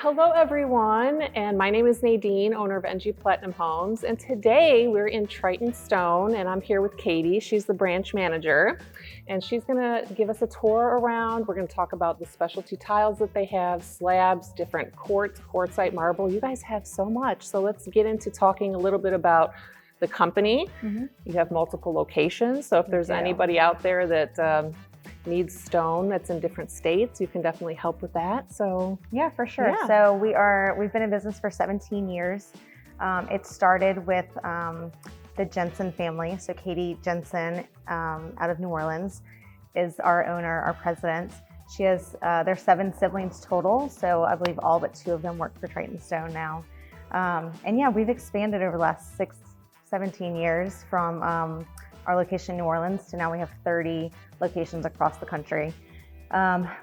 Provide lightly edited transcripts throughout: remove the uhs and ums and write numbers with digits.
Hello everyone, and my name is Nadine, owner of NG Platinum Homes, and today we're in Triton Stone and I'm here with Katie. She's the branch manager and she's gonna give us a tour around. We're gonna talk about the specialty tiles that they have, slabs, different quartz, quartzite, marble. You guys have so much, so let's get into talking a little bit about the company. You have multiple locations, so if there's anybody out there that needs stone that's in different states, you can definitely help with that. So yeah, for sure. Yeah. So we've been in business for 17 years. It started with the Jensen family. So Katie Jensen out of New Orleans is our owner, our president. She has, there's 7 siblings total. So I believe all but 2 of them work for Triton Stone now. And yeah, we've expanded over the last 17 years from our location in New Orleans to now we have 30 locations across the country.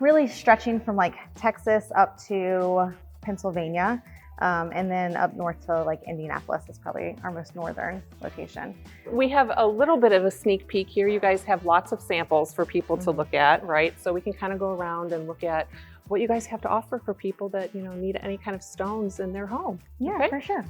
Really stretching from like Texas up to Pennsylvania, and then up north to like Indianapolis is probably our most northern location. We have a little bit of a sneak peek here. You guys have lots of samples for people to look at, right? So we can kind of go around and look at what you guys have to offer for people that, you know, need any kind of stones in their home. Yeah, okay? For sure.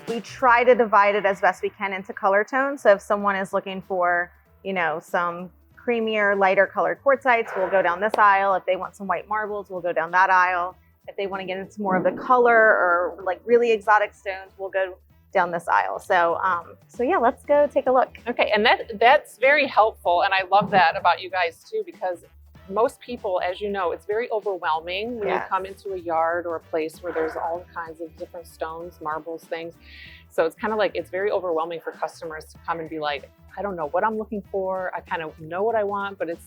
We try to divide it as best we can into color tones. So if someone is looking for, you know, some creamier, lighter colored quartzites, we'll go down this aisle. If they want some white marbles, we'll go down that aisle. If they want to get into more of the color or like really exotic stones, we'll go down this aisle. So yeah, let's go take a look. Okay, and that's very helpful, and I love that about you guys too, because most people, as you know, it's very overwhelming when you come into a yard or a place where there's all kinds of different stones, marbles, things. So it's kind of like, it's very overwhelming for customers to come and be like, I don't know what I'm looking for. I kind of know what I want, but it's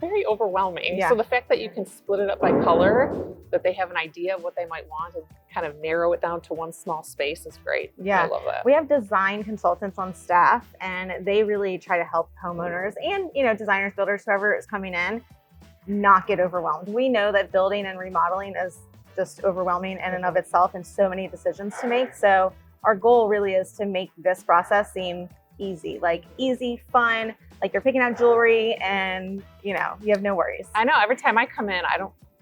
very overwhelming. So the fact that you can split it up by color, that they have an idea of what they might want and kind of narrow it down to one small space is great. Yeah, I love that. We have design consultants on staff and they really try to help homeowners and, you know, designers, builders, whoever is coming in, not get overwhelmed. We know that building and remodeling is just overwhelming in and of itself and so many decisions to make. So our goal really is to make this process seem easy, like easy, fun, like you're picking out jewelry and, you know, you have no worries. I know every time I come in,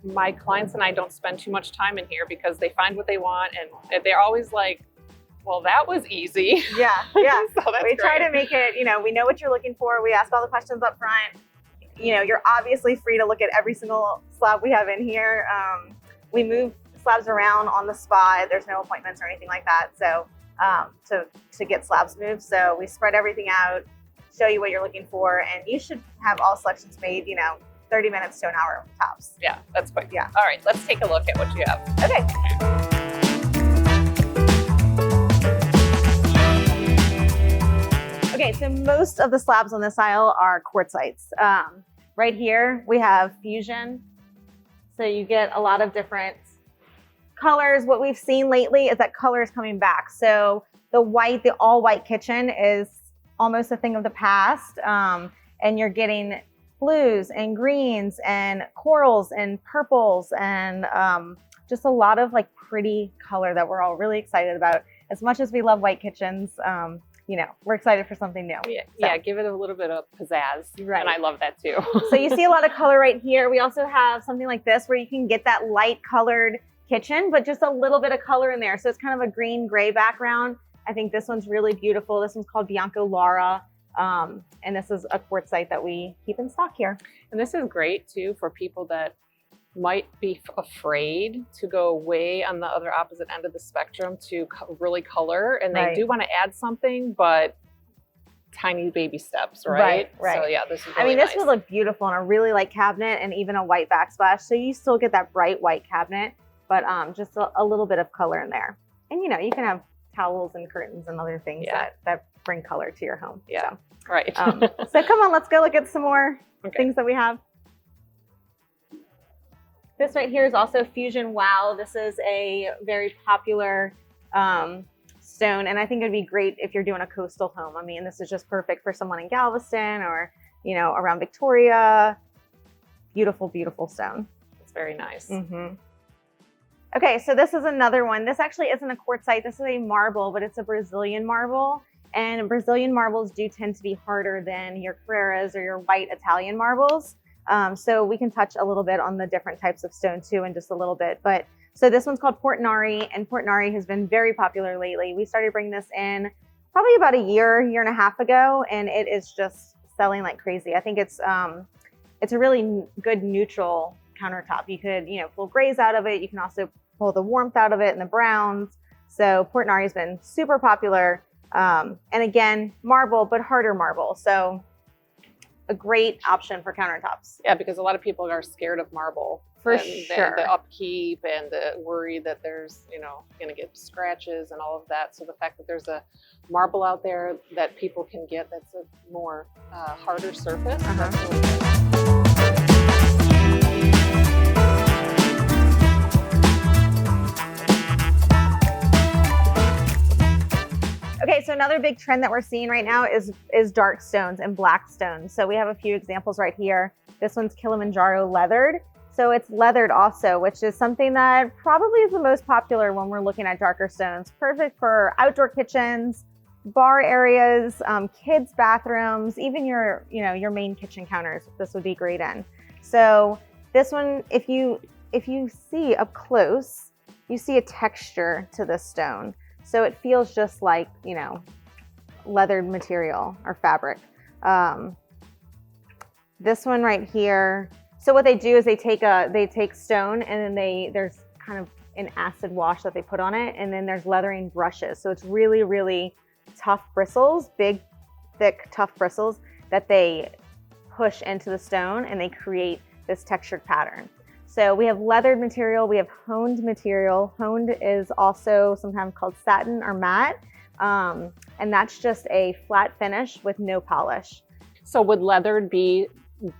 my clients and I don't spend too much time in here because they find what they want and they're always like, well, that was easy. Yeah. So we try to make it, you know, we know what you're looking for. We ask all the questions up front. You know, you're obviously free to look at every single slab we have in here. We move slabs around on the spot. There's no appointments or anything like that. So to get slabs moved. So we spread everything out, show you what you're looking for, and you should have all selections made, you know, 30 minutes to an hour tops. Yeah, that's quick. Yeah. All right, let's take a look at what you have. Okay. Okay, so most of the slabs on this aisle are quartzites. Right here, we have fusion. So you get a lot of different colors. What we've seen lately is that color is coming back. So the all white kitchen is almost a thing of the past. And you're getting blues and greens and corals and purples and just a lot of like pretty color that we're all really excited about. As much as we love white kitchens, you know, we're excited for something new. Yeah, give it a little bit of pizzazz. Right. And I love that too. So you see a lot of color right here. We also have something like this where you can get that light colored kitchen, but just a little bit of color in there. So it's kind of a green gray background. I think this one's really beautiful. This one's called Bianco Lara. And this is a quartzite that we keep in stock here. And this is great too for people that might be afraid to go way on the other opposite end of the spectrum to really color, and they do want to add something, but tiny baby steps, right? So yeah, this is really I mean, nice. this would look beautiful in a really light cabinet and even a white backsplash. So you still get that bright white cabinet, but just a little bit of color in there. And you know, you can have towels and curtains and other things that bring color to your home. Yeah, so. Right. So come on, let's go look at some more things that we have. This right here is also Fusion Wow. This is a very popular stone, and I think it'd be great if you're doing a coastal home. I mean, this is just perfect for someone in Galveston or, you know, around Victoria. Beautiful, beautiful stone. It's very nice. Okay, so this is another one. This actually isn't a quartzite. This is a marble, but it's a Brazilian marble. And Brazilian marbles do tend to be harder than your Carreras or your white Italian marbles. So we can touch a little bit on the different types of stone too in just a little bit. But so this one's called Portinari, and Portinari has been very popular lately. We started bringing this in probably about a year and a half ago, and it is just selling like crazy. I think it's a really good neutral countertop. You could, pull grays out of it. You can also pull the warmth out of it and the browns. So Portinari has been super popular. And again, marble, but harder marble. So a great option for countertops. Yeah, because a lot of people are scared of marble. For sure. The upkeep and the worry that there's, going to get scratches and all of that. So the fact that there's a marble out there that people can get that's a more harder surface, that's really good. Okay, so another big trend that we're seeing right now is dark stones and black stones. So we have a few examples right here. This one's Kilimanjaro leathered. So it's leathered also, which is something that probably is the most popular when we're looking at darker stones. Perfect for outdoor kitchens, bar areas, kids' bathrooms, even your main kitchen counters. This would be great in. So this one, if you see up close, you see a texture to this stone. So it feels just like, leathered material or fabric. This one right here. So what they do is they take stone and then there's kind of an acid wash that they put on it. And then there's leathering brushes. So it's really, really tough bristles, big, thick, tough bristles that they push into the stone and they create this textured pattern. So we have leathered material, we have honed material. Honed is also sometimes called satin or matte. And that's just a flat finish with no polish. So would leathered be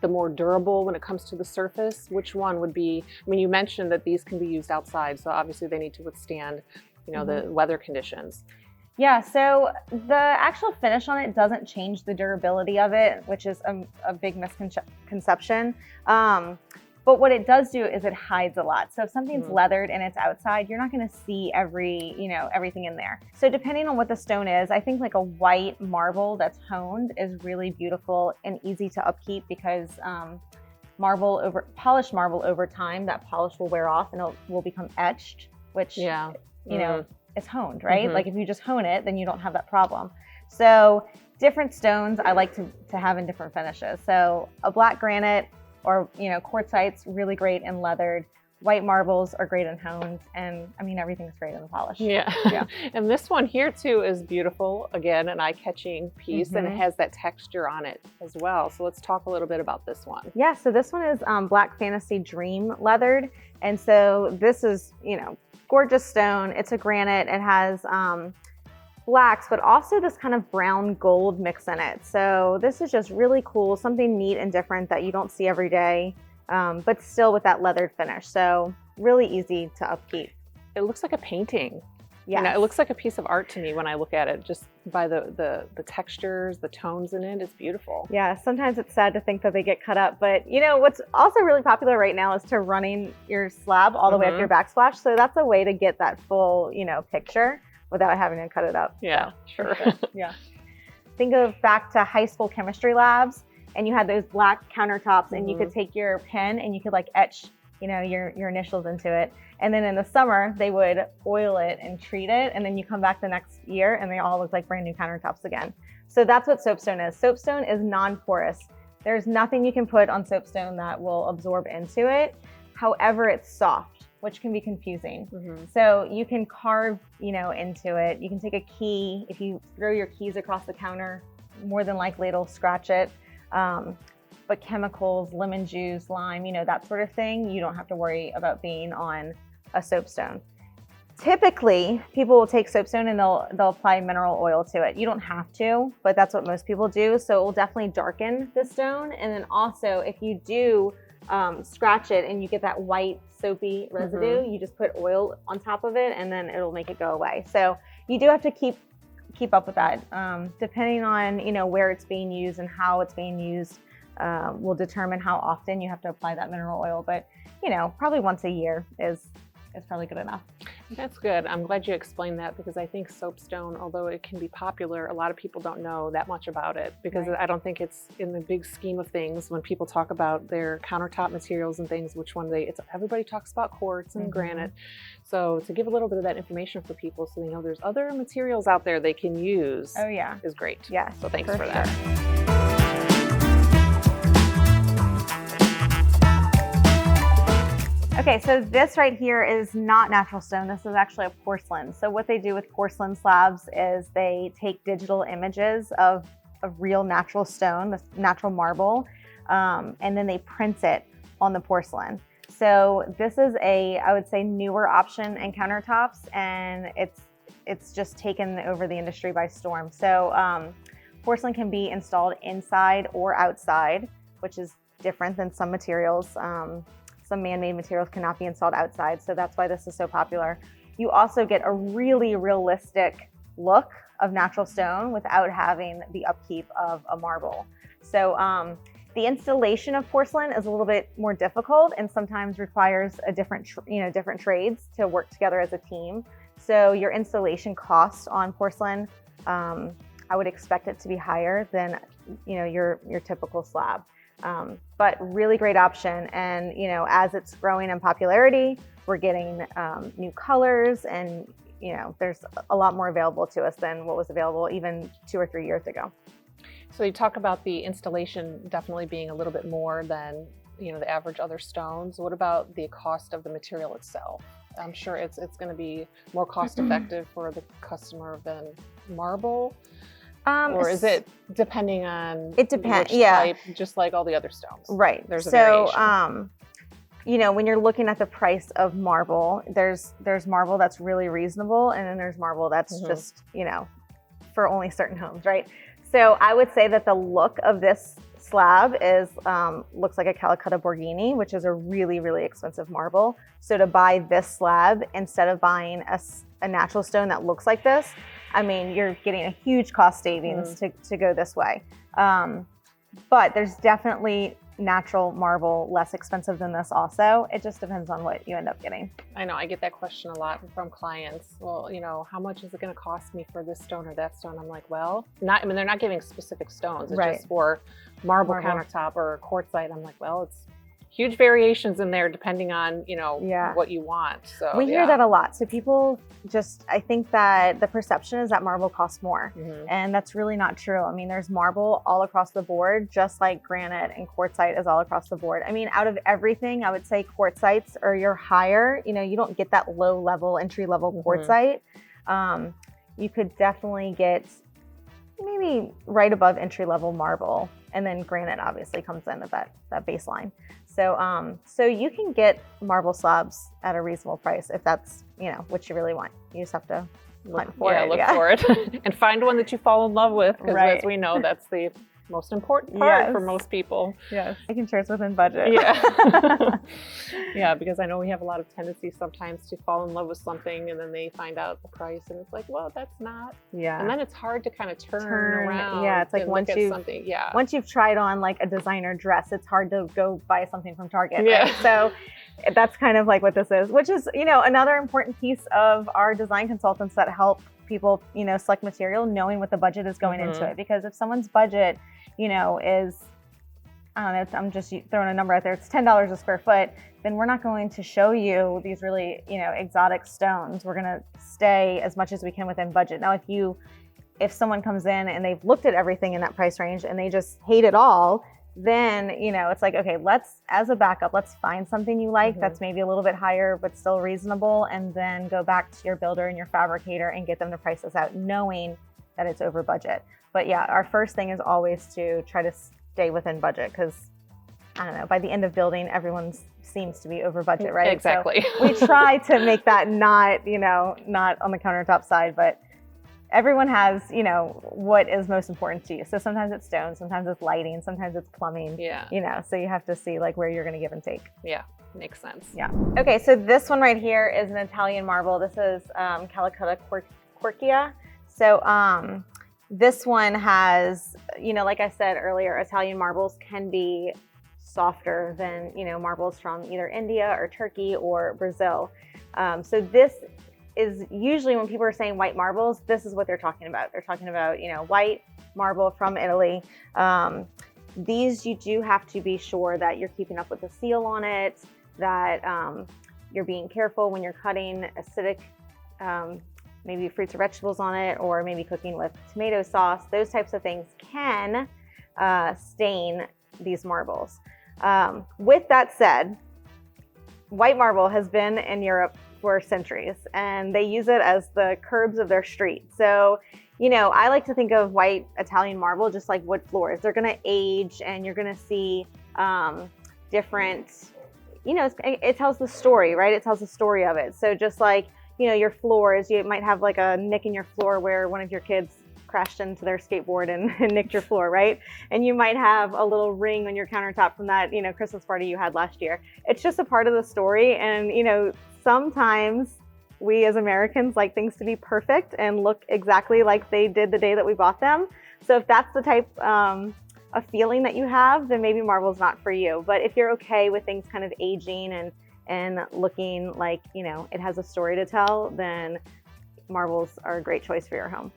the more durable when it comes to the surface? Which one would be, you mentioned that these can be used outside, so obviously they need to withstand, the weather conditions. Yeah, so the actual finish on it doesn't change the durability of it, which is a big misconception. But what it does do is it hides a lot. So if something's leathered and it's outside, you're not gonna see everything in there. So depending on what the stone is, I think like a white marble that's honed is really beautiful and easy to upkeep because polished marble over time, that polish will wear off and it will become etched, which, is honed, right? Like if you just hone it, then you don't have that problem. So different stones I like to have in different finishes. So a black granite, or quartzite's really great in leathered. White marbles are great in honed, and everything's great in the polish. Yeah. And this one here too is beautiful. Again, an eye-catching piece, and it has that texture on it as well. So let's talk a little bit about this one. Yeah. So this one is Black Fantasy Dream leathered, and so this is gorgeous stone. It's a granite. It has blacks, but also this kind of brown gold mix in it. So this is just really cool, something neat and different that you don't see every day, but still with that leathered finish. So really easy to upkeep. It looks like a painting. Yeah, it looks like a piece of art to me when I look at it, just by the textures, the tones in it. It's beautiful. Yeah, sometimes it's sad to think that they get cut up, but what's also really popular right now is to running your slab all the way up your backsplash. So that's a way to get that full, picture without having to cut it up. Yeah, sure. Yeah. Think of back to high school chemistry labs, and you had those black countertops, and you could take your pen and you could like etch, your initials into it. And then in the summer, they would oil it and treat it, and then you come back the next year and they all look like brand new countertops again. So that's what soapstone is. Soapstone is non-porous. There's nothing you can put on soapstone that will absorb into it. However, it's soft, which can be confusing. So you can carve, into it. You can take a key. If you throw your keys across the counter, more than likely it'll scratch it. But chemicals, lemon juice, lime, that sort of thing, you don't have to worry about being on a soapstone. Typically, people will take soapstone and they'll apply mineral oil to it. You don't have to, but that's what most people do. So it will definitely darken the stone. And then also, if you do scratch it and you get that white soapy residue, you just put oil on top of it and then it'll make it go away. So you do have to keep up with that. Depending on where it's being used and how it's being used, will determine how often you have to apply that mineral oil. But probably once a year is is probably good enough. That's good. I'm glad you explained that, because I think soapstone, although it can be popular, a lot of people don't know that much about it, because Right. I don't think it's in the big scheme of things when people talk about their countertop materials and things, which one everybody talks about quartz and granite. So to give a little bit of that information for people so they know there's other materials out there they can use is great. Yeah. So thanks for that. Okay, so this right here is not natural stone. This is actually a porcelain. So what they do with porcelain slabs is they take digital images of real natural stone, this natural marble, and then they print it on the porcelain. So this is I would say, newer option in countertops, and it's just taken over the industry by storm. So porcelain can be installed inside or outside, which is different than some materials. Some man-made materials cannot be installed outside, so that's why this is so popular. You also get a really realistic look of natural stone without having the upkeep of a marble. So the installation of porcelain is a little bit more difficult and sometimes requires a different trades to work together as a team. So your installation cost on porcelain, I would expect it to be higher than your typical slab. But really great option, and as it's growing in popularity, we're getting new colors, and there's a lot more available to us than what was available even 2 or 3 years ago. So you talk about the installation definitely being a little bit more than the average other stones. What about the cost of the material itself? I'm sure it's going to be more cost effective for the customer than marble. Or is it depending on it depends, type, just like all the other stones? Right. There's a variation. When you're looking at the price of marble, there's marble that's really reasonable, and then there's marble that's just, for only certain homes, right? So I would say that the look of this slab looks like a Calcutta Borghini, which is a really, really expensive marble. So to buy this slab instead of buying a natural stone that looks like this, I mean, you're getting a huge cost savings to go this way. But there's definitely natural marble less expensive than this also. It just depends on what you end up getting. I know, I get that question a lot from clients. Well, how much is it going to cost me for this stone or that stone? I'm like, well, they're not giving specific stones. It's just for marble countertop or quartzite. I'm like, well, it's huge variations in there depending on, what you want. So we hear that a lot. So people I think that the perception is that marble costs more, and that's really not true. I mean, there's marble all across the board, just like granite and quartzite is all across the board. I mean, out of everything, I would say quartzites are your higher, you don't get that low level, entry level quartzite. You could definitely get maybe right above entry level marble, and then granite obviously comes in at that baseline. So so you can get marble slabs at a reasonable price if that's what you really want. You just have to hunt for it. Look for it and find one that you fall in love with, because as we know, that's the most important part for most people. Yes, making sure it's within budget. Yeah. Yeah, because I know we have a lot of tendency sometimes to fall in love with something and then they find out the price and it's like, well, that's not. Yeah. And then it's hard to kind of turn around. Yeah, it's like once you've tried on like a designer dress, it's hard to go buy something from Target. Yeah. Right? So that's kind of like what this is, which is, another important piece of our design consultants that help people, select material, knowing what the budget is going into it. Because if someone's budget, is, I don't know, I'm just throwing a number out there, it's $10 a square foot, then we're not going to show you these really, exotic stones. We're going to stay as much as we can within budget. Now, if someone comes in and they've looked at everything in that price range and they just hate it all, then, it's like, okay, as a backup, let's find something you like that's maybe a little bit higher, but still reasonable. And then go back to your builder and your fabricator and get them to price this out, knowing that it's over budget. But yeah, our first thing is always to try to stay within budget, because I don't know, by the end of building, everyone seems to be over budget, right? Exactly. So we try to make that not on the countertop side, but everyone has, what is most important to you. So sometimes it's stone, sometimes it's lighting, sometimes it's plumbing. Yeah. So you have to see like where you're going to give and take. Yeah, makes sense. Yeah. Okay, so this one right here is an Italian marble. This is Calcutta Borghini. So this one has, like I said earlier, Italian marbles can be softer than, marbles from either India or Turkey or Brazil. So this is usually when people are saying white marbles, this is what they're talking about. They're talking about, white marble from Italy. These you do have to be sure that you're keeping up with the seal on it, that you're being careful when you're cutting acidic, maybe fruits or vegetables on it, or maybe cooking with tomato sauce. Those types of things can stain these marbles. With that said, white marble has been in Europe for centuries, and they use it as the curbs of their street. So, I like to think of white Italian marble just like wood floors. They're going to age, and you're going to see different, it tells the story, right? It tells the story of it. So just like, your floors, you might have like a nick in your floor where one of your kids crashed into their skateboard and nicked your floor, right? And you might have a little ring on your countertop from that, Christmas party you had last year. It's just a part of the story. And, sometimes we as Americans like things to be perfect and look exactly like they did the day that we bought them. So if that's the type of feeling that you have, then maybe marble's not for you. But if you're okay with things kind of aging and looking like, it has a story to tell, then marbles are a great choice for your home.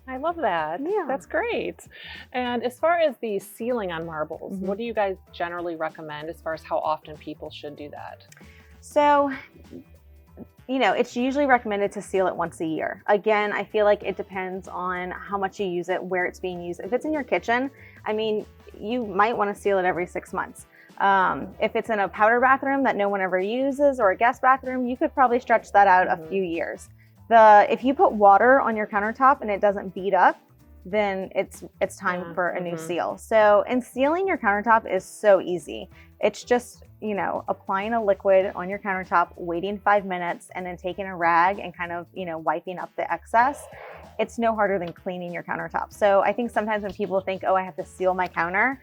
I love that. Yeah. That's great. And as far as the sealing on marbles, what do you guys generally recommend as far as how often people should do that? So, it's usually recommended to seal it once a year. Again, I feel like it depends on how much you use it, where it's being used. If it's in your kitchen, you might want to seal it every 6 months. If it's in a powder bathroom that no one ever uses, or a guest bathroom, you could probably stretch that out a few years. If you put water on your countertop and it doesn't bead up, then it's time for a new seal. So, and sealing your countertop is so easy. It's just, applying a liquid on your countertop, waiting 5 minutes, and then taking a rag and kind of, wiping up the excess. It's no harder than cleaning your countertop. So I think sometimes when people think, oh, I have to seal my counter,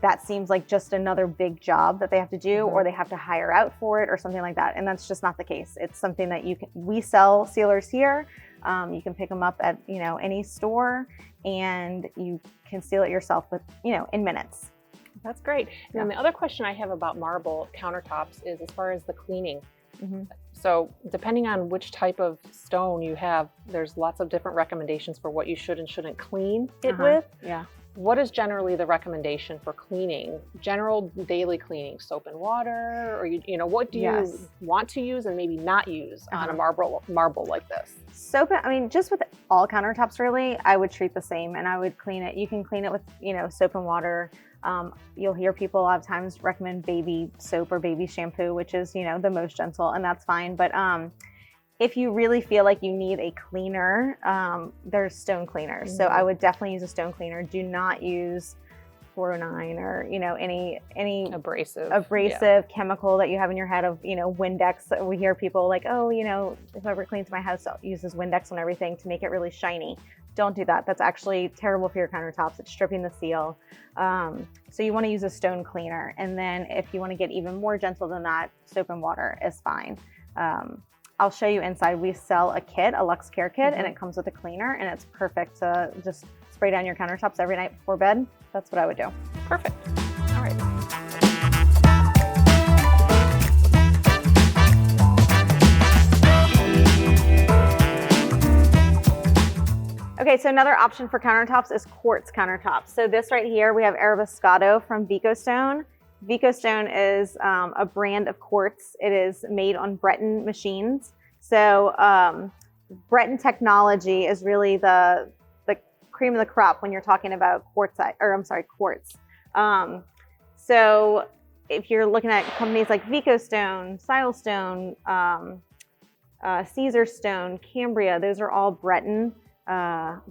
that seems like just another big job that they have to do, or they have to hire out for it or something like that. And that's just not the case. It's something that we sell sealers here. You can pick them up at, any store, and you can seal it yourself with, in minutes. That's great. And then the other question I have about marble countertops is as far as the cleaning. So depending on which type of stone you have, there's lots of different recommendations for what you should and shouldn't clean it with. Yeah. What is generally the recommendation for cleaning? General daily cleaning, soap and water, or what do you want to use and maybe not use on a marble like this? Soap, just with all countertops really, I would treat the same, and I would clean it. You can clean it with, soap and water. You'll hear people a lot of times recommend baby soap or baby shampoo, which is, the most gentle, and that's fine. But if you really feel like you need a cleaner, there's stone cleaners. So I would definitely use a stone cleaner. Do not use 409 or, any abrasive chemical that you have in your head of, Windex. We hear people like, oh, whoever cleans my house uses Windex on everything to make it really shiny. Don't do that. That's actually terrible for your countertops. It's stripping the seal. So you want to use a stone cleaner. And then if you want to get even more gentle than that, soap and water is fine. I'll show you inside. We sell a kit, a Luxe Care kit, and it comes with a cleaner, and it's perfect to just spray down your countertops every night before bed. That's what I would do. Perfect. All right. Okay, so another option for countertops is quartz countertops. So this right here, we have Arabescato from Vico Stone. Vico Stone is a brand of quartz. It is made on Breton machines. So Breton technology is really the cream of the crop when you're talking about quartz. So if you're looking at companies like Vico Stone, Silestone, Caesar Stone, Cambria, those are all Breton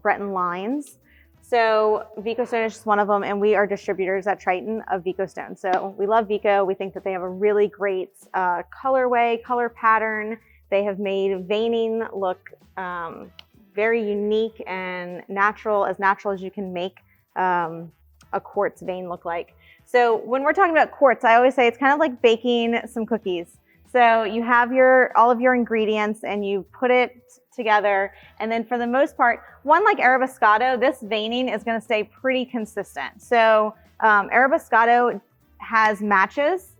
lines. So Vico Stone is just one of them, and we are distributors at Triton of Vico Stone. So we love Vico. We think that they have a really great colorway, color pattern. They have made veining look very unique and natural as you can make a quartz vein look like. So when we're talking about quartz, I always say it's kind of like baking some cookies. So you have all of your ingredients and you put it together. And then for the most part, one like Arabescato, this veining is going to stay pretty consistent. So Arabescato has matches.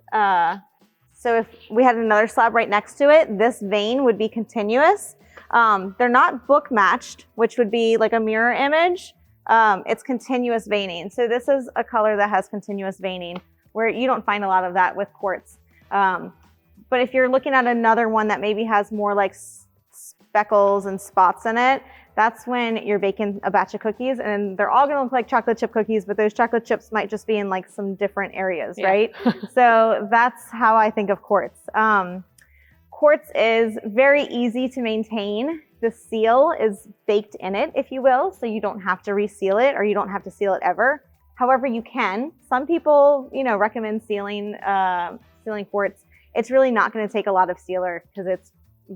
So if we had another slab right next to it, this vein would be continuous. They're not book matched, which would be like a mirror image. It's continuous veining. So this is a color that has continuous veining, where you don't find a lot of that with quartz. But if you're looking at another one that maybe has more like speckles and spots in it, that's when you're baking a batch of cookies, and they're all gonna look like chocolate chip cookies, but those chocolate chips might just be in like some different areas, right? So that's how I think of quartz. Quartz is very easy to maintain. The seal is baked in it, if you will, so you don't have to reseal it, or you don't have to seal it ever. However, you can. Some people, recommend sealing quartz. It's really not going to take a lot of sealer because it's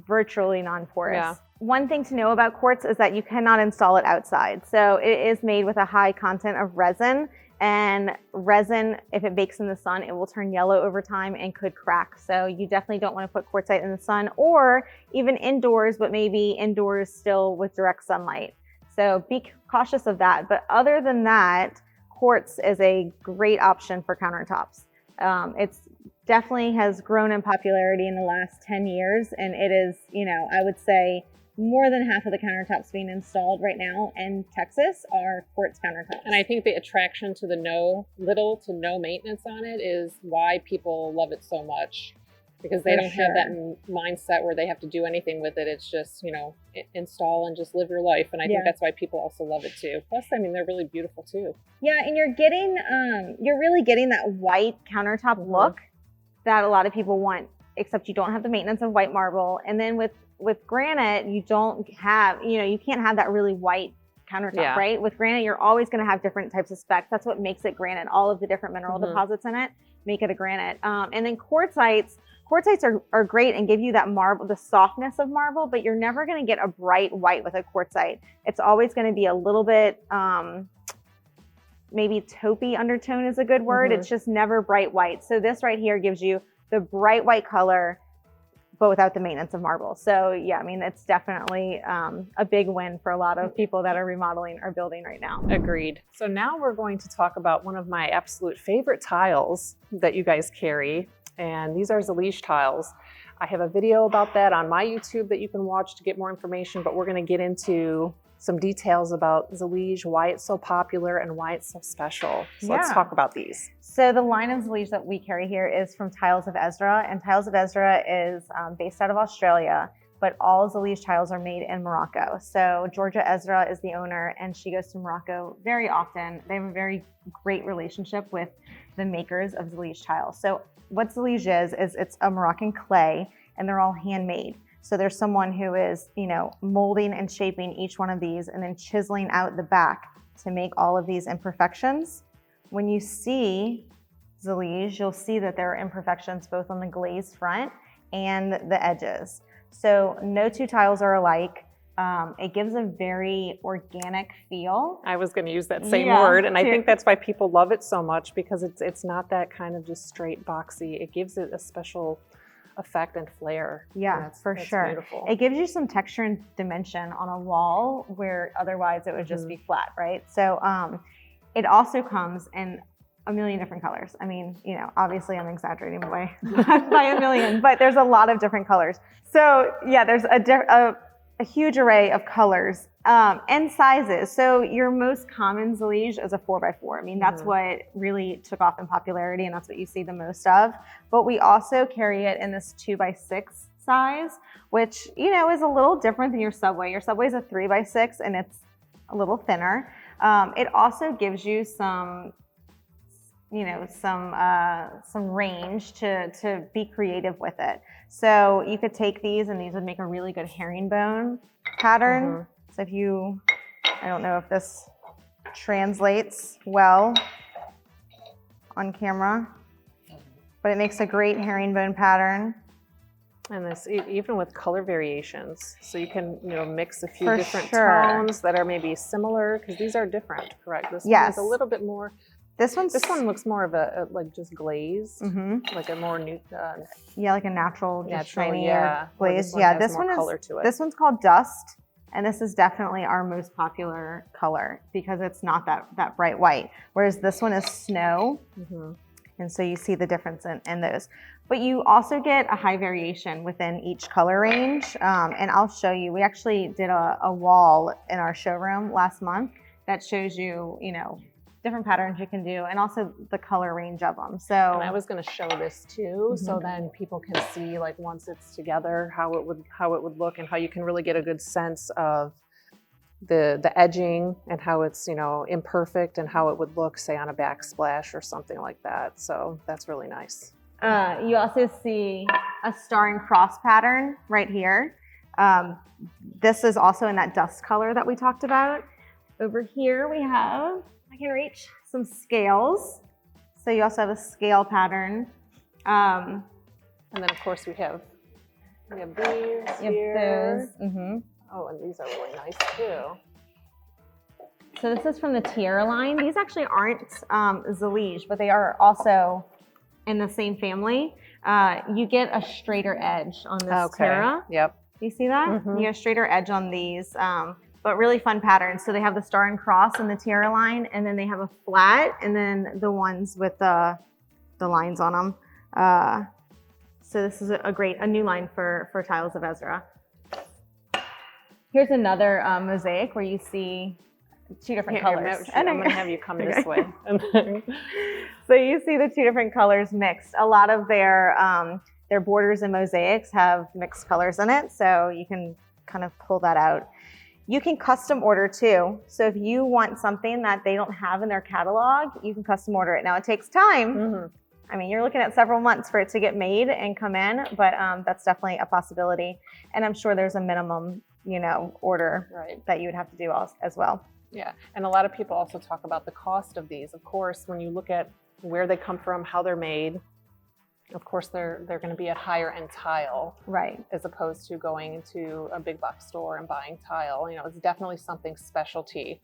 virtually non-porous. Yeah. One thing to know about quartz is that you cannot install it outside. So it is made with a high content of resin, and resin, if it bakes in the sun, it will turn yellow over time and could crack. So you definitely don't want to put quartzite in the sun, or even indoors, but maybe indoors still with direct sunlight. So be cautious of that. But other than that, quartz is a great option for countertops. It's definitely has grown in popularity in the last 10 years, and it is, I would say more than half of the countertops being installed right now in Texas are quartz countertops. And I think the attraction to the little to no maintenance on it is why people love it so much, because they don't have that mindset where they have to do anything with it. It's just, install and just live your life. And I think that's why people also love it too. Plus, they're really beautiful too. Yeah, and you're really getting that white countertop look that a lot of people want, except you don't have the maintenance of white marble. And then with granite, you don't have, you can't have that really white countertop, right? With granite, you're always going to have different types of specs. That's what makes it granite. All of the different mineral deposits in it make it a granite. And then quartzites are great and give you that marble, the softness of marble, but you're never going to get a bright white with a quartzite. It's always going to be a little bit, maybe taupey undertone is a good word. It's just never bright white. So this right here gives you the bright white color, but without the maintenance of marble. So yeah, it's definitely a big win for a lot of people that are remodeling or building right now. Agreed. So now we're going to talk about one of my absolute favorite tiles that you guys carry, and these are Zellige tiles. I have a video about that on my YouTube that you can watch to get more information, but we're going to get into some details about Zellige, why it's so popular and why it's so special. So let's talk about these. So the line of Zellige that we carry here is from Tiles of Ezra, and Tiles of Ezra is based out of Australia, but all Zellige tiles are made in Morocco. So Georgia Ezra is the owner, and she goes to Morocco very often. They have a very great relationship with the makers of Zellige tiles. So what Zellige is it's a Moroccan clay, and they're all handmade. So there's someone who is, molding and shaping each one of these and then chiseling out the back to make all of these imperfections. When you see Zellige, you'll see that there are imperfections both on the glazed front and the edges. So no two tiles are alike. It gives a very organic feel. I was going to use that same word, and I think that's why people love it so much, because it's not that kind of just straight boxy. It gives it a special effect and flair. Yeah, for sure. Beautiful. It gives you some texture and dimension on a wall where otherwise it would just be flat, right? So it also comes in a million different colors. Obviously I'm exaggerating by a million, but there's a lot of different colors. So yeah, there's a huge array of colors and sizes. So your most common Zellige is a 4x4. That's what really took off in popularity, and that's what you see the most of. But we also carry it in this 2x6 size, which, is a little different than your Subway. Your Subway is a 3x6 and it's a little thinner. It also gives you some range to be creative with it. So you could take these, and these would make a really good herringbone pattern. So I don't know if this translates well on camera, but it makes a great herringbone pattern. And this, even with color variations, so you can, mix a few different tones that are maybe similar, because these are different, correct? This one is a little bit more. This one looks more of a like just glazed, like a more new. Like a natural, just shiny glaze. This one color to it. This one's called Dust, and this is definitely our most popular color because it's not that bright white. Whereas this one is Snow, And so you see the difference in those. But you also get a high variation within each color range. And I'll show you, we actually did a wall in our showroom last month that shows you, different patterns you can do and also the color range of them. So and I was going to show this too, so then people can see, like, once it's together, how it would look, and how you can really get a good sense of the edging and how it's, imperfect, and how it would look, say, on a backsplash or something like that. So that's really nice. You also see a star and cross pattern right here. This is also in that dust color that we talked about. Over here we have, I can reach, some scales. So you also have a scale pattern. And then of course we have these here. Those. Oh, and these are really nice too. So this is from the tiara line. These actually aren't Zellige, but they are also in the same family. You get a straighter edge on this tiara. Yep. You see that? You get a straighter edge on these, but really fun patterns. So they have the star and cross in the tiara line, and then they have a flat, and then the ones with the lines on them. So this is a new line for Tiles of Ezra. Here's another mosaic where you see two different colors. I'm going to have you come this way. So you see the two different colors mixed. A lot of their borders and mosaics have mixed colors in it, so you can kind of pull that out. You can custom order too. So if you want something that they don't have in their catalog, you can custom order it. Now it takes time. I mean, you're looking at several months for it to get made and come in, but that's definitely a possibility. And I'm sure there's a minimum, order that you would have to do as well. Yeah, and a lot of people also talk about the cost of these. Of course, when you look at where they come from, how they're made, of course they're going to be at higher end tile, as opposed to going into a big box store and buying tile. It's definitely something specialty.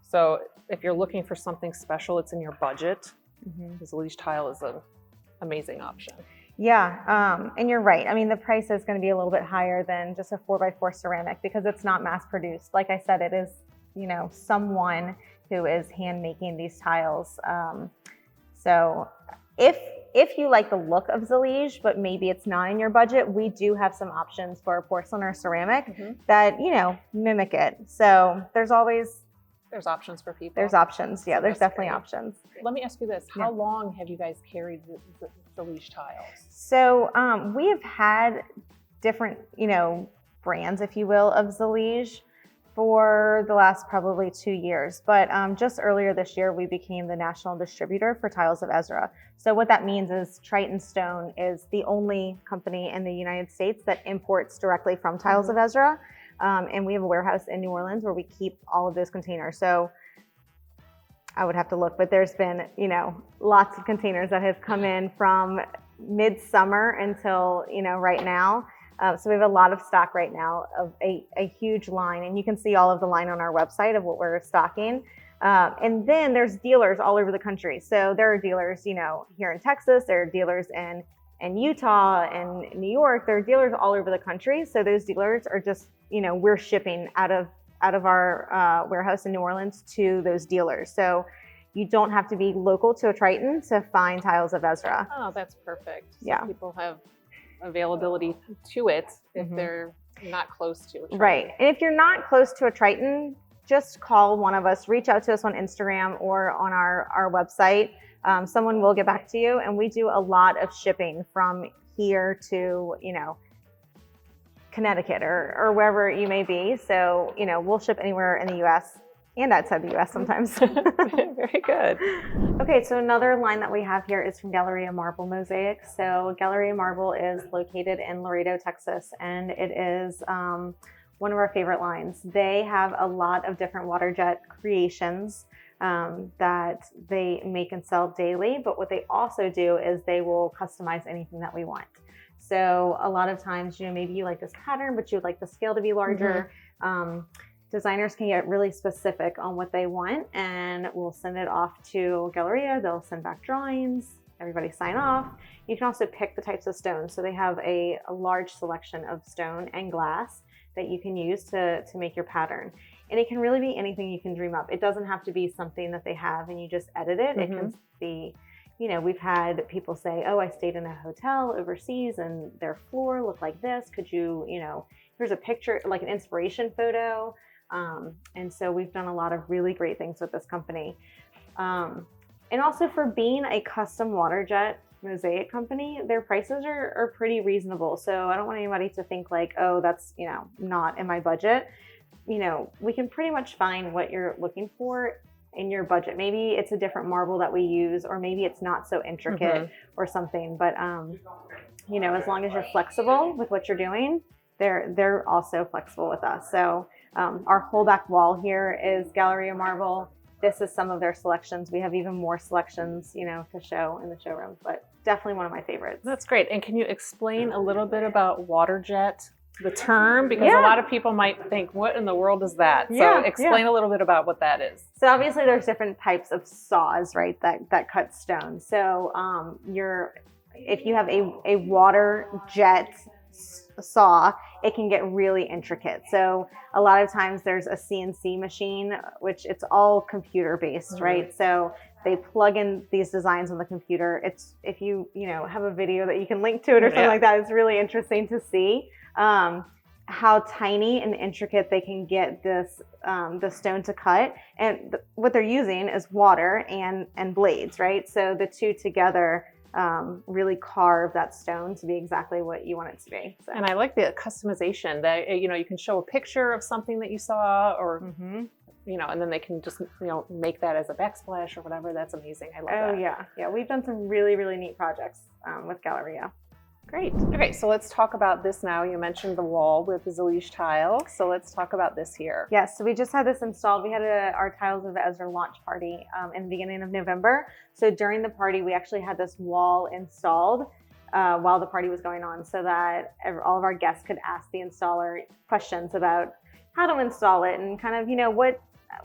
So if you're looking for something special, it's in your budget. Zellige tile is an amazing option. Yeah, and you're right. I mean, the price is going to be a little bit higher than just a 4x4 ceramic because it's not mass produced. Like I said, it is, someone who is hand making these tiles. So if you like the look of Zellige, but maybe it's not in your budget, we do have some options for porcelain or ceramic that, mimic it. So there's options for people. There's options. Yeah, so there's definitely options. Let me ask you this. How long have you guys carried the Zellige tiles? So we have had different, brands, if you will, of Zellige for the last probably 2 years. But just earlier this year, we became the national distributor for Tiles of Ezra. So what that means is Triton Stone is the only company in the United States that imports directly from Tiles of Ezra. And we have a warehouse in New Orleans where we keep all of those containers. So I would have to look, but there's been, lots of containers that have come in from midsummer until, right now. So we have a lot of stock right now of a huge line, and you can see all of the line on our website of what we're stocking. And then there's dealers all over the country. So there are dealers, here in Texas, there are dealers in Utah and New York, there are dealers all over the country. So those dealers are just, we're shipping out of our warehouse in New Orleans to those dealers. So you don't have to be local to a Triton to find Tiles of Ezra. Oh, that's perfect. So yeah. People have availability to it if they're not close to a Triton. Right. And if you're not close to a Triton, just call one of us, reach out to us on Instagram or on our website. Someone will get back to you. And we do a lot of shipping from here to, Connecticut or wherever you may be. So, we'll ship anywhere in the US and outside the US sometimes. Very good. Okay, so another line that we have here is from Galleria Marble Mosaics. So Galleria Marble is located in Laredo, Texas, and it is one of our favorite lines. They have a lot of different water jet creations that they make and sell daily, but what they also do is they will customize anything that we want. So a lot of times, maybe you like this pattern, but you would like the scale to be larger. Designers can get really specific on what they want, and we'll send it off to Galleria. They'll send back drawings, everybody sign off. You can also pick the types of stones. So they have a large selection of stone and glass that you can use to make your pattern. And it can really be anything you can dream up. It doesn't have to be something that they have and you just edit it. It can be, we've had people say, oh, I stayed in a hotel overseas and their floor looked like this. Could you, here's a picture, like an inspiration photo. And so we've done a lot of really great things with this company. And also for being a custom water jet mosaic company, their prices are pretty reasonable. So I don't want anybody to think like, oh, that's, not in my budget. We can pretty much find what you're looking for in your budget. Maybe it's a different marble that we use, or maybe it's not so intricate or something. But, as long as you're flexible with what you're doing, they're also flexible with us. So our whole back wall here is Galleria marble. This is some of their selections. We have even more selections, to show in the showroom, but definitely one of my favorites. That's great. And can you explain a little bit about water jet, the term? Because a lot of people might think, what in the world is that? So explain a little bit about what that is. So obviously there's different types of saws, right, that cut stone. So if you have a water jet saw, it can get really intricate. So a lot of times there's a CNC machine, which it's all computer based, right? So they plug in these designs on the computer. It's, if you have a video that you can link to it or something like that, it's really interesting to see how tiny and intricate they can get this the stone to cut. And what they're using is water and blades, right? So the two together really carve that stone to be exactly what you want it to be. So. And I like the customization that, you can show a picture of something that you saw, or, and then they can just, make that as a backsplash or whatever. That's amazing. I love that. Oh yeah. We've done some really, really neat projects with Galleria. Great. Okay, so let's talk about this now. You mentioned the wall with the Zeliche tile. So let's talk about this here. Yes, so we just had this installed. We had our Tiles of Ezra launch party in the beginning of November. So during the party, we actually had this wall installed while the party was going on, so that all of our guests could ask the installer questions about how to install it and kind of,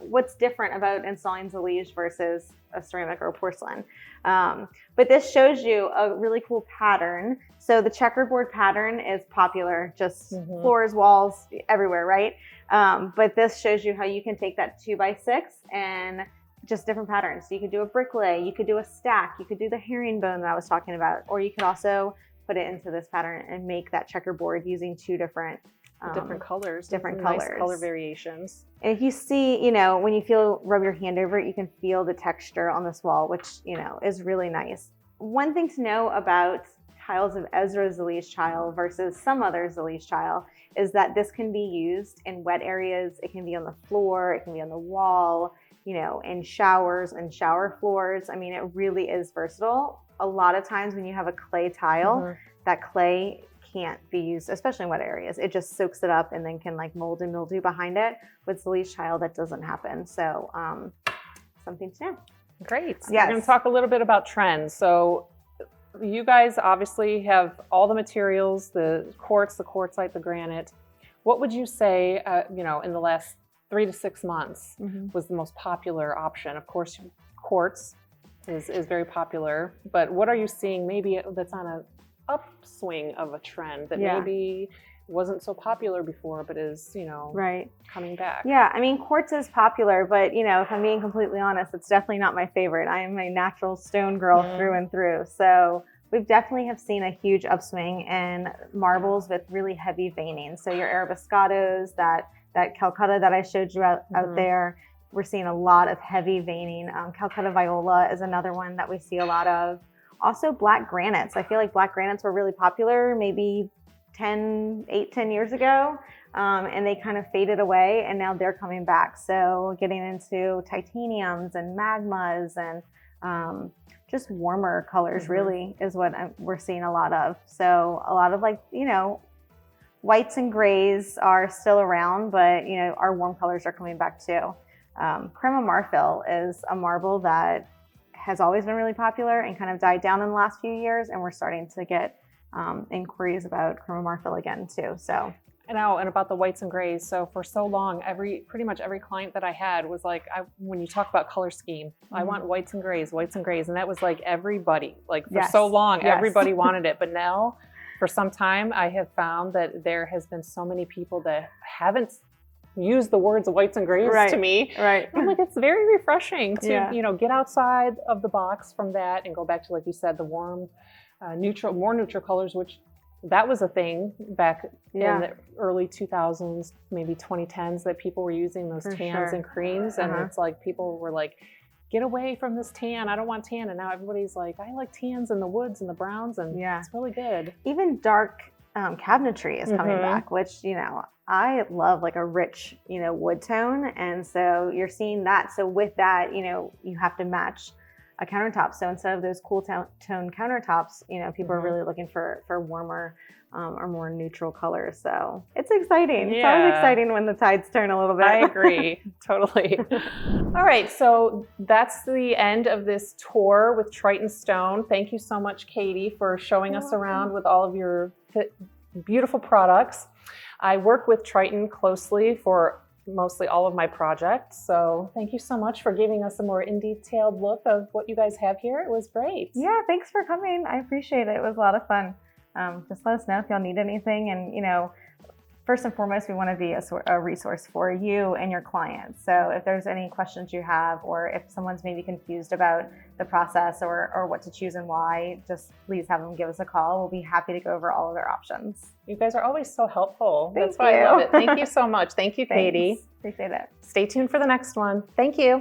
what's different about installing Zeliche versus a ceramic or a porcelain. But this shows you a really cool pattern. So the checkerboard pattern is popular, just floors, walls, everywhere, right? But this shows you how you can take that 2x6 and just different patterns. So you could do a brick lay, you could do a stack, you could do the herringbone that I was talking about, or you could also put it into this pattern and make that checkerboard using two different colors, nice color variations. And if you see, when you rub your hand over it, you can feel the texture on this wall, which, is really nice. One thing to know about Tiles of Ezra Zeliche tile versus some other Zeliche tile is that this can be used in wet areas. It can be on the floor, it can be on the wall, in showers and shower floors. I mean, it really is versatile. A lot of times when you have a clay tile, that clay can't be used, especially in wet areas. It just soaks it up and then can mold and mildew behind it. With Zeliche tile, that doesn't happen. So something to know. Great. Yes. We're going to talk a little bit about trends. So you guys obviously have all the materials, the quartz, the quartzite, the granite. What would you say, in the last 3 to 6 months was the most popular option? Of course, quartz is very popular, but what are you seeing maybe that's on a upswing of a trend that maybe wasn't so popular before, but is, coming back? Yeah, I mean, quartz is popular, but, if I'm being completely honest, it's definitely not my favorite. I am a natural stone girl through and through. So we've definitely have seen a huge upswing in marbles with really heavy veining. So your Arabescados, that Calcutta that I showed you out there, we're seeing a lot of heavy veining. Calcutta Viola is another one that we see a lot of. Also black granites. I feel like black granites were really popular maybe 10 years ago, and they kind of faded away, and now they're coming back. So getting into titaniums and magmas and just warmer colors really is what we're seeing a lot of. So a lot of whites and grays are still around, but our warm colors are coming back too. Crema Marfil is a marble that has always been really popular and kind of died down in the last few years, and we're starting to get inquiries about Crema Marfil again too. So I know, and about the whites and grays. So for so long, pretty much every client that I had was like, when you talk about color scheme, I want whites and grays, and that was like everybody. Like for so long, everybody wanted it. But now, for some time, I have found that there has been so many people that haven't use the words whites and grays Right. to me. Right. I'm like, it's very refreshing to, Yeah. you know, get outside of the box from that and go back to, like you said, the warm, more neutral colors, which that was a thing back in the early 2000s, maybe 2010s, that people were using those tans and creams. And it's like, people were like, get away from this tan. I don't want tan. And now everybody's like, I like tans and the woods and the browns, and it's really good. Even dark cabinetry is coming back, which, you know, I love like a rich, you know, wood tone. And so you're seeing that. So with that, you know, you have to match a countertop. So instead of those cool tone countertops, you know, people are really looking for warmer or more neutral colors. So it's exciting. It's always exciting when the tides turn a little bit. I agree, totally. All right, so that's the end of this tour with Triton Stone. Thank you so much, Katie, for showing us around with all of your beautiful products. I work with Triton closely for mostly all of my projects. So thank you so much for giving us a more in-detailed look of what you guys have here. It was great. Yeah, thanks for coming. I appreciate it. It was a lot of fun. Just let us know if y'all need anything. And, you know, first and foremost, we want to be a resource for you and your clients. So if there's any questions you have, or if someone's maybe confused about the process or what to choose and why, just please have them give us a call. We'll be happy to go over all of their options. You guys are always so helpful. Thank That's why you. I love it. Thank you so much. Thank you, Katie. Appreciate it. Stay tuned for the next one. Thank you.